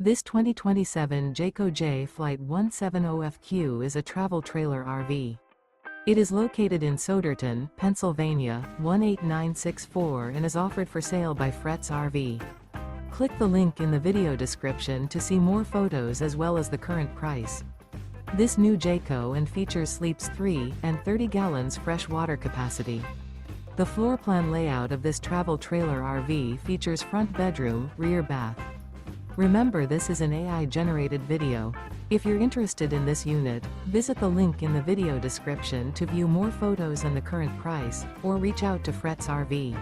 This 2027 Jayco J Flight 170FQ is a travel trailer RV. It is located in Souderton, Pennsylvania, 18964 and is offered for sale by Fretz RV. Click the link in the video description to see more photos as well as the current price. This new Jayco and features sleeps 3 and 30 gallons fresh water capacity. The floor plan layout of this travel trailer RV features front bedroom, rear bath. Remember, this is an AI-generated video. If you're interested in this unit, visit the link in the video description to view more photos and the current price, or reach out to Fretz RV.